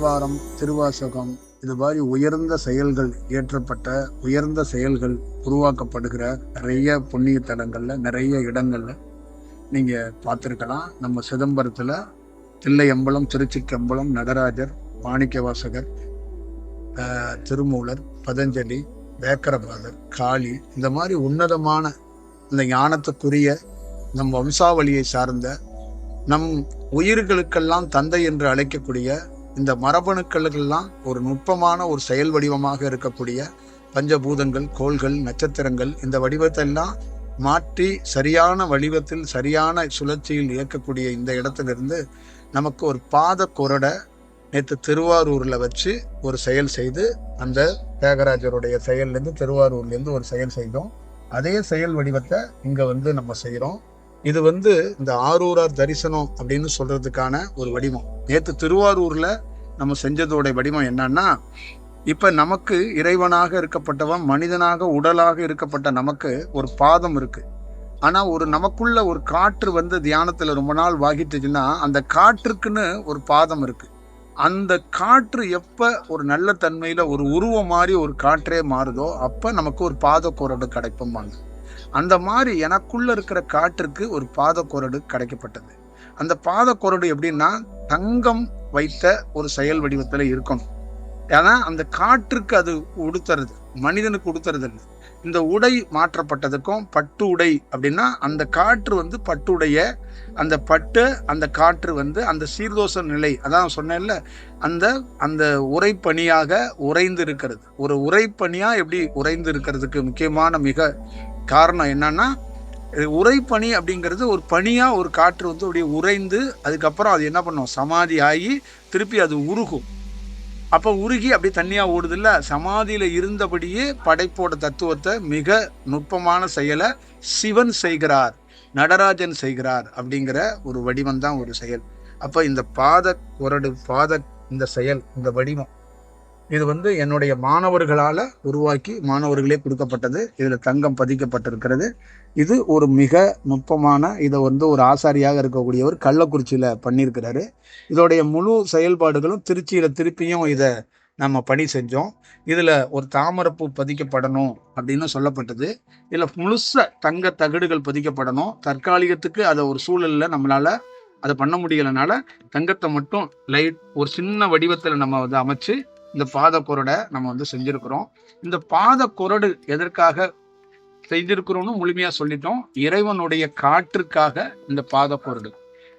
தேவாரம், திருவாசகம் இது மாதிரி உயர்ந்த செயல்கள் ஏற்றப்பட்ட உயர்ந்த செயல்கள் உருவாக்கப்படுகிற நிறைய புண்ணிய தலங்கள்ல நிறைய இடங்கள்ல நீங்க பார்த்துருக்கலாம். நம்ம சிதம்பரத்துல தில்லையம்பலம், திருச்சிக்கம்பலம், நடராஜர், மாணிக்கவாசகர், திருமூலர், பதஞ்சலி, வேக்கரபாதர், காளி இந்த மாதிரி உன்னதமான இந்த ஞானத்துக்குரிய நம் வம்சாவளியை சார்ந்த நம் உயிர்களுக்கெல்லாம் தந்தை என்று அழைக்கக்கூடிய இந்த மரபணுக்களுக்கெல்லாம் ஒரு நுட்பமான ஒரு செயல் வடிவமாக இருக்கக்கூடிய பஞ்சபூதங்கள், கோள்கள், நட்சத்திரங்கள் இந்த வடிவத்தை எல்லாம் மாற்றி சரியான வடிவத்தில் சரியான சுழற்சியில் இயக்கக்கூடிய இந்த இடத்திலிருந்து நமக்கு ஒரு பாத கொரடை நேற்று திருவாரூர்ல வச்சு ஒரு செயல் செய்து, அந்த தியாகராஜருடைய செயல்லேருந்து திருவாரூர்லேருந்து ஒரு செயல் செய்தோம். அதே செயல் வடிவத்தை இங்க நம்ம செய்யறோம். இது இந்த ஆரூரார் தரிசனம் அப்படின்னு சொல்றதுக்கான ஒரு வடிவம். நேற்று திருவாரூர்ல நம்ம செஞ்சதோட வடிவம் என்னன்னா, இப்ப நமக்கு இறைவனாக இருக்கப்பட்டவன் மனிதனாக உடலாக இருக்கப்பட்ட நமக்கு ஒரு பாதம் இருக்கு. ஆனா நமக்குள்ள ஒரு காற்று தியானத்துல ரொம்ப நாள் வாகிட்டுச்சுன்னா அந்த காற்றுக்குன்னு ஒரு பாதம் இருக்கு. அந்த காற்று எப்ப ஒரு நல்ல தன்மையில ஒரு உருவம் மாதிரி ஒரு காற்றே மாறுதோ அப்ப நமக்கு ஒரு பாத கொரடு கிடைப்போம்பாங்க. அந்த மாதிரி எனக்குள்ள இருக்கிற காற்றுக்கு ஒரு பாத கொரடு கிடைக்கப்பட்டது. அந்த பாத கொரடு எப்படின்னா தங்கம் வைத்த ஒரு செயல் வடிவத்துல இருக்கணும். ஏன்னா அந்த காற்றுக்கு அது உடுத்துறது, மனிதனுக்கு உடுத்துறது இல்லை. இந்த உடை மாற்றப்பட்டதுக்கும் பட்டு உடை அப்படின்னா அந்த காற்று பட்டு உடைய அந்த பட்டு அந்த காற்று அந்த சீர்தோஷ நிலை, அதான் சொன்னேன்ல, அந்த அந்த உரைப்பனியாக உறைந்து இருக்கிறது. ஒரு உரைப்பனியா எப்படி உறைந்து இருக்கிறதுக்கு முக்கியமான மிக காரணம் என்னன்னா, உரைப்பனி அப்படிங்கிறது ஒரு பனியா ஒரு காற்று அப்படியே உறைந்து அதுக்கப்புறம் அது என்ன பண்ணும், சமாதி ஆகி திருப்பி அது உருகும். அப்ப உருகி அப்படியே தண்ணியா ஓடுது இல்ல. சமாதியில இருந்தபடியே படைப்போட தத்துவத்தை மிக நுட்பமான செயலை சிவன் செய்கிறார், நடராஜன் செய்கிறார் அப்படிங்கிற ஒரு வடிவம் தான் ஒரு செயல். அப்ப இந்த பாத கொரடு, இந்த செயல், இந்த வடிவம் இது என்னுடைய மாணவர்களால உருவாக்கி மாணவர்களே கொடுக்கப்பட்டது. இதுல தங்கம் பதிக்கப்பட்டிருக்கிறது. இது ஒரு மிக நுட்பமான, இதை ஒரு ஆசாரியாக இருக்கக்கூடியவர் கள்ளக்குறிச்சியில பண்ணியிருக்கிறாரு. இதோடைய முழு செயல்பாடுகளும் திருச்சியில திருப்பியும் இதை நம்ம பணி செஞ்சோம். இதுல ஒரு தாமரைப்பூ பதிக்கப்படணும் அப்படின்னு சொல்லப்பட்டது. இதுல முழுச தங்க தகடுகள் பதிக்கப்படணும். தற்காலிகத்துக்கு அதை ஒரு சூழல்ல நம்மளால அதை பண்ண முடியலனால தங்கத்தை மட்டும் லைட் ஒரு சின்ன வடிவத்துல நம்ம அமைச்சு இந்த பாத கொரடை நம்ம செஞ்சிருக்கிறோம். இந்த பாத கொரடு எதற்காக செய்திருக்கிறோம்னு முழுமையா சொல்லிட்டோம். இறைவனுடைய காற்றுக்காக இந்த பாத கொரடு.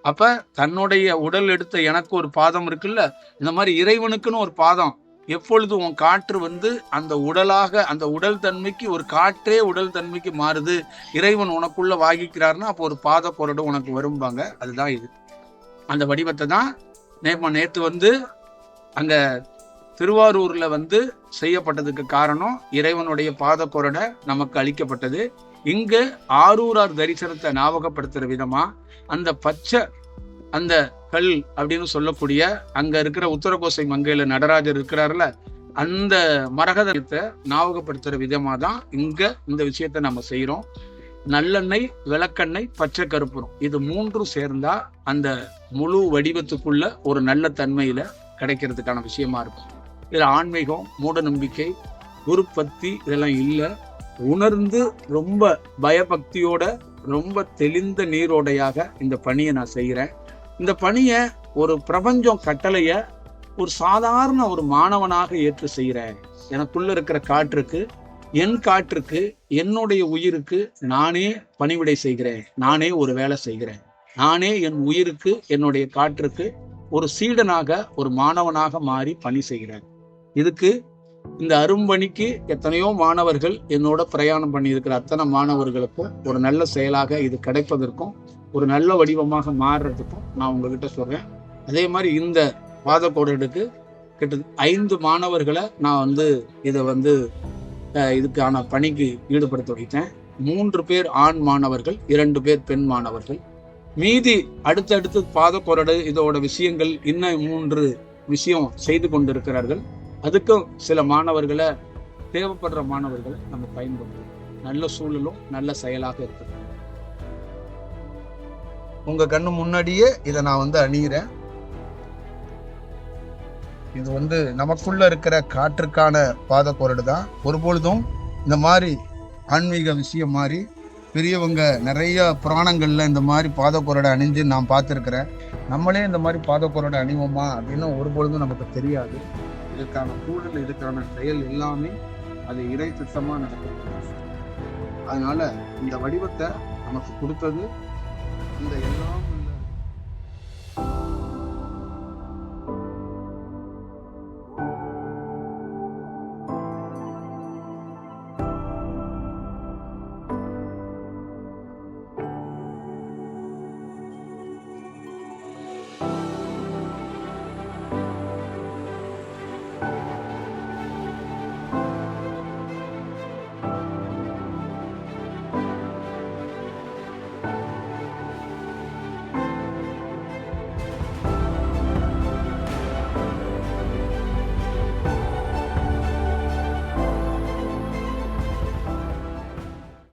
அப்ப தன்னுடைய உடல் எடுத்த எனக்கு ஒரு பாதம் இருக்குல்ல, இந்த மாதிரி இறைவனுக்குன்னு ஒரு பாதம். எப்பொழுது உன் காற்று அந்த உடலாக, அந்த உடல் தன்மைக்கு ஒரு காற்றே உடல் தன்மைக்கு மாறுது, இறைவன் உனக்குள்ள வாகிக்கிறாருன்னா அப்போ ஒரு பாத கொரடு உனக்கு வரும்பாங்க. அதுதான் இது. அந்த வடிவத்தை தான் நேற்று அங்க திருவாரூர்ல செய்யப்பட்டதுக்கு காரணம் இறைவனுடைய பாத கொரடை நமக்கு அளிக்கப்பட்டது. இங்க ஆரூரார் தரிசனத்தை ஞாபகப்படுத்துற விதமா அந்த பச்சை அந்த கல் அப்படின்னு சொல்லக்கூடிய அங்க இருக்கிற உத்தரகோசை மங்கையில நடராஜர் இருக்கிறாருல, அந்த மரகதத்தை ஞாபகப்படுத்துற விதமா தான் இங்க இந்த விஷயத்த நம்ம செய்யறோம். நல்லெண்ணெய், விளக்கெண்ணெய், பச்சை கருப்புரம் இது மூன்றும் சேர்ந்தா அந்த முழு வடிவத்துக்குள்ள ஒரு நல்ல தன்மையில கிடைக்கிறதுக்கான விஷயமா இருக்கும். இதுல ஆன்மீகம், மூட நம்பிக்கை, குருபக்தி இதெல்லாம் இல்லை. உணர்ந்து ரொம்ப பயபக்தியோட ரொம்ப தெளிந்த நீரோடையாக இந்த பணியை நான் செய்கிறேன். இந்த பணியை ஒரு பிரபஞ்சம் கட்டளைய ஒரு சாதாரண ஒரு மாணவனாக ஏற்று செய்கிறேன். எனக்குள்ள இருக்கிற காற்றுக்கு, என் காற்றுக்கு, என்னுடைய உயிருக்கு நானே பணிவிடை செய்கிறேன். நானே ஒரு வேலை செய்கிறேன். நானே என் உயிருக்கு, என்னுடைய காற்றுக்கு ஒரு சீடனாக, ஒரு மாணவனாக மாறி பணி செய்கிறேன். இதுக்கு இந்த அரும்பணிக்கு எத்தனையோ மாணவர்கள் என்னோட பிரயாணம் பண்ணியிருக்கிற அத்தனை மாணவர்களுக்கும் ஒரு நல்ல செயலாக இது கிடைப்பதற்கும் ஒரு நல்ல வடிவமாக மாறுறதுக்கும் நான் உங்ககிட்ட சொல்றேன். அதே மாதிரி இந்த பாத கொரடுக்கு கிட்டத்தட்ட 5 மாணவர்களை நான் இதை இதுக்கான பணிக்கு ஈடுபடுத்த வைத்தேன். 3 பேர் ஆண் மாணவர்கள், 2 பேர் பெண் மாணவர்கள். மீதி அடுத்தடுத்து பாத கொரடு இதோட விஷயங்கள் இன்னும் 3 விஷயம் செய்து கொண்டிருக்கிறார்கள். அதுக்கும் சில மாணவர்களை, தேவைப்படுற மாணவர்களை நம்ம பயன்படுத்தும் நல்ல சூழலும் நல்ல செயலாக இருக்குது. உங்க கண்ணு முன்னாடியே இதை நான் அணியிறேன். இது வந்து நமக்குள்ள இருக்கிற காற்றுக்கான பாதக்கோரடு தான். ஒருபொழுதும் இந்த மாதிரி ஆன்மீக விஷயம் மாதிரி பெரியவங்க நிறைய புராணங்கள்ல இந்த மாதிரி பாதக்கோரடை அணிஞ்சு நான் பார்த்துருக்கிறேன். நம்மளே இந்த மாதிரி பாதக்கோரடை அணிவோமா அப்படின்னு ஒருபொழுதும் நமக்கு தெரியாது. இதுக்கான சூழல், இதுக்கான செயல் எல்லாமே அது இறை திட்டமா நடக்கும். அதனால இந்த வடிவத்தை நமக்கு கொடுத்தது இந்த எல்லாம்